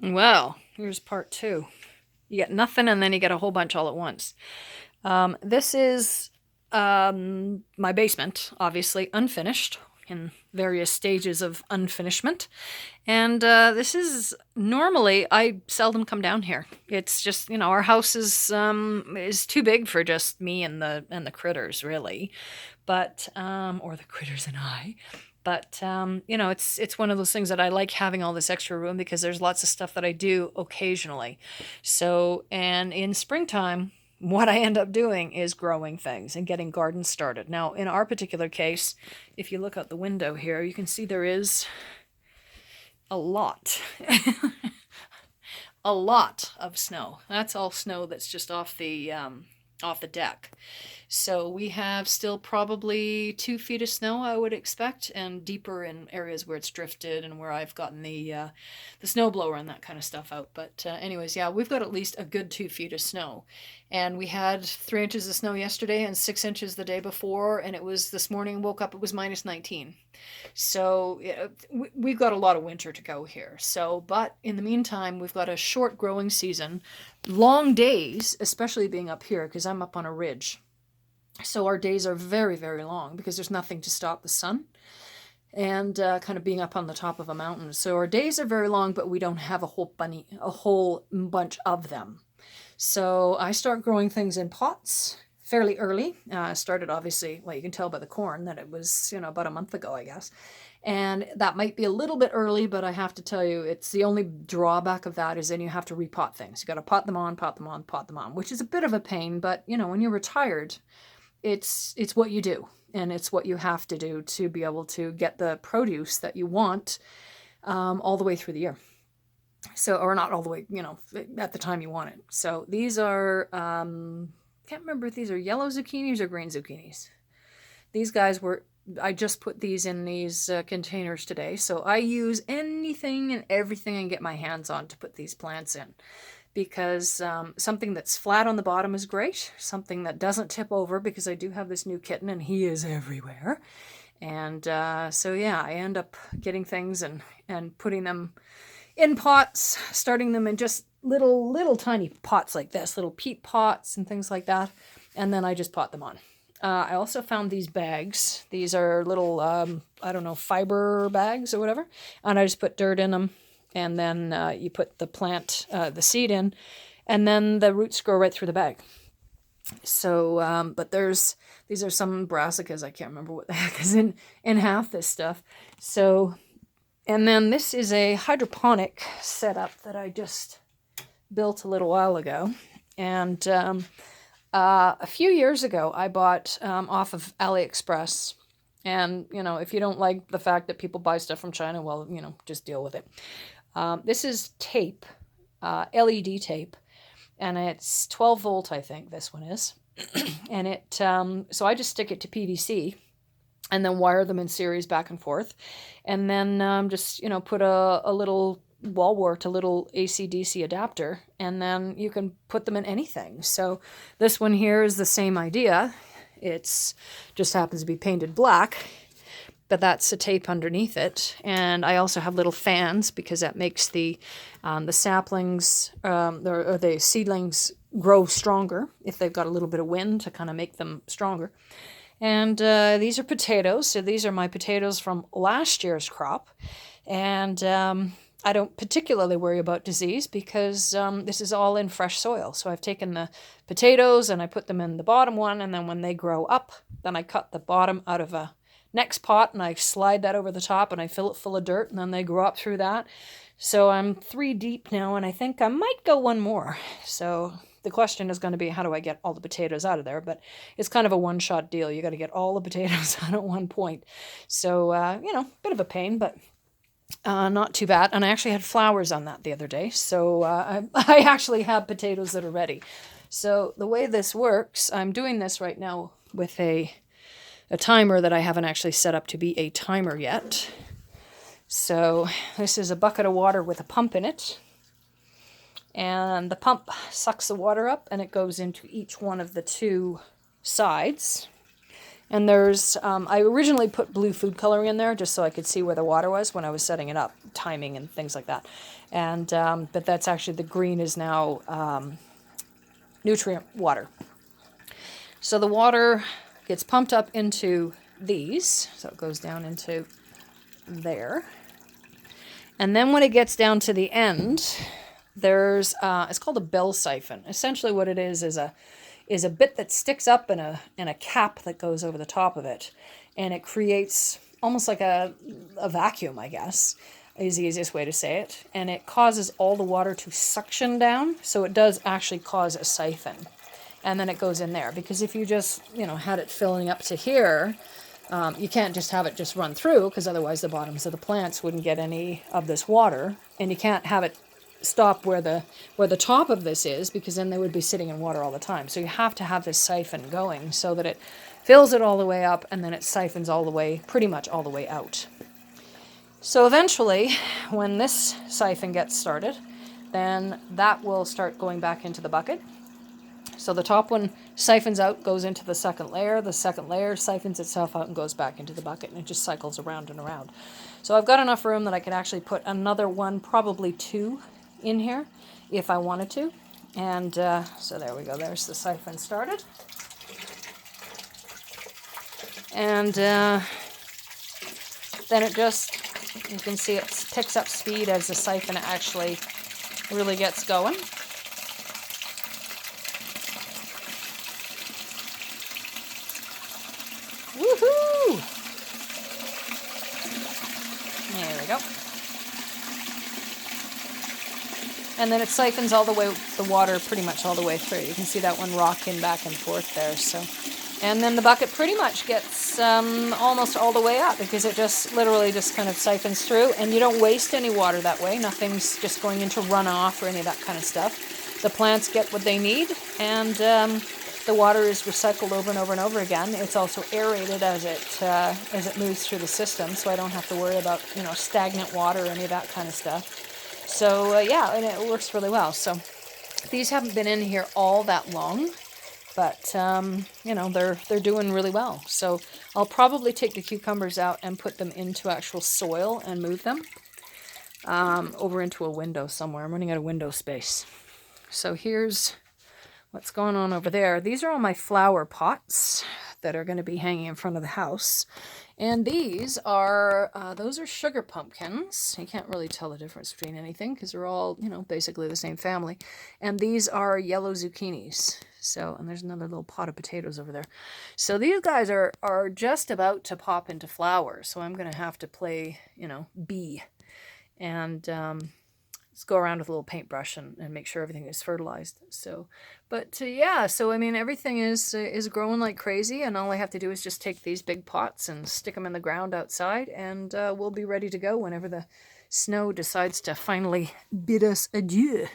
Well, here's part two. You get nothing and then you get a whole bunch all at once. This is my basement, obviously unfinished, in various stages of unfinishment. And this is normally I seldom come down here. It's just, our house is too big for just me and the critters, really, but or the critters and I. But it's one of those things that I like having all this extra room because there's lots of stuff that I do occasionally. So, and in springtime, what I end up doing is growing things and getting gardens started. Now, in our particular case, if you look out the window here, you can see there is a lot, a lot of snow. That's all snow that's just off the deck. So we have still probably 2 feet of snow, I would expect, and deeper in areas where it's drifted and where I've gotten the snow blower and that kind of stuff out. But anyways, yeah, we've got at least a good 2 feet of snow, and we had 3 inches of snow yesterday and 6 inches the day before, and it was this morning. Woke up, it was minus 19. So we've got a lot of winter to go here. So, but in the meantime, we've got a short growing season, long days, especially being up here because I'm up on a ridge. So our days are very, very long because there's nothing to stop the sun and kind of being up on the top of a mountain. So our days are very long, but we don't have a whole bunch of them. So I start growing things in pots fairly early. Started obviously, well, you can tell by the corn that it was, about a month ago, I guess. And that might be a little bit early, but I have to tell you, it's the only drawback of that is then you have to repot things. You got to pot them on, pot them on, pot them on, which is a bit of a pain. But when you're retired, it's what you do, and it's what you have to do to be able to get the produce that you want all the way through the year. So, or not all the way, at the time you want it. So these are, can't remember if these are yellow zucchinis or green zucchinis. These guys were, I just put these in these containers today. So I use anything and everything I can get my hands on to put these plants in. Because something that's flat on the bottom is great. Something that doesn't tip over, because I do have this new kitten and he is everywhere. And so yeah, I end up getting things and putting them in pots, starting them in just little tiny pots like this, little peat pots and things like that. And then I just pot them on. I also found these bags. These are little, I don't know, fiber bags or whatever. And I just put dirt in them. And then you put the plant, the seed in. And then the roots grow right through the bag. So, but these are some brassicas. I can't remember what the heck is in half this stuff. So, and then this is a hydroponic setup that I just built a little while ago. And a few years ago, I bought off of AliExpress. And, if you don't like the fact that people buy stuff from China, well, just deal with it. This is tape, LED tape, and it's 12 volt, I think this one is. And it, so I just stick it to PVC and then wire them in series back and forth. And then just, put a little wall wart, a little AC/DC adapter, and then you can put them in anything. So this one here is the same idea. It's just happens to be painted black, but that's a tape underneath it. And I also have little fans because that makes the saplings or the seedlings grow stronger if they've got a little bit of wind to kind of make them stronger. And these are potatoes. So these are my potatoes from last year's crop. And I don't particularly worry about disease because this is all in fresh soil. So I've taken the potatoes and I put them in the bottom one, and then when they grow up, then I cut the bottom out of a next pot and I slide that over the top and I fill it full of dirt, and then they grow up through that. So I'm 3 deep now, and I think I might go one more. So the question is going to be, how do I get all the potatoes out of there? But it's kind of a one-shot deal. You got to get all the potatoes out at one point. So, bit of a pain, but not too bad. And I actually had flowers on that the other day. So I actually have potatoes that are ready. So the way this works, I'm doing this right now with a timer that I haven't actually set up to be a timer yet. So this is a bucket of water with a pump in it. And the pump sucks the water up and it goes into each one of the 2 sides. And there's, I originally put blue food coloring in there just so I could see where the water was when I was setting it up, timing and things like that. And, but that's actually, the green is now nutrient water. So the water gets pumped up into these, so it goes down into there. And then when it gets down to the end, there's, it's called a bell siphon. Essentially what it is a bit that sticks up in a cap that goes over the top of it. And it creates almost like a vacuum, I guess, is the easiest way to say it. And it causes all the water to suction down. So it does actually cause a siphon. And then it goes in there. Because if you just, had it filling up to here, you can't just have it just run through, because otherwise the bottoms of the plants wouldn't get any of this water. And you can't have it stop where the top of this is, because then they would be sitting in water all the time. So you have to have this siphon going so that it fills it all the way up, and then it siphons all the way, pretty much all the way out. So eventually, when this siphon gets started, then that will start going back into the bucket. So the top one siphons out, goes into the second layer siphons itself out and goes back into the bucket, and it just cycles around and around. So I've got enough room that I could actually put another one, probably 2 in here if I wanted to. And so there we go, there's the siphon started. And then it just, you can see it picks up speed as the siphon actually really gets going. Woohoo! There we go. And then it siphons all the way, the water pretty much all the way through. You can see that one rocking back and forth there. So, and then the bucket pretty much gets almost all the way up, because it just literally just kind of siphons through, and you don't waste any water that way. Nothing's just going into runoff or any of that kind of stuff. The plants get what they need, and the water is recycled over and over and over again. It's also aerated as it moves through the system, so I don't have to worry about stagnant water or any of that kind of stuff. So yeah, and it works really well. So these haven't been in here all that long, but they're doing really well. So I'll probably take the cucumbers out and put them into actual soil and move them over into a window somewhere. I'm running out of window space. So here's what's going on over there. These are all my flower pots that are going to be hanging in front of the house. And these are, those are sugar pumpkins. You can't really tell the difference between anything because they're all, basically the same family. And these are yellow zucchinis. So, and there's another little pot of potatoes over there. So these guys are just about to pop into flower. So I'm going to have to play, bee. And let's go around with a little paintbrush and make sure everything is fertilized. So, but yeah, so I mean, everything is growing like crazy, and all I have to do is just take these big pots and stick them in the ground outside, and we'll be ready to go whenever the snow decides to finally bid us adieu.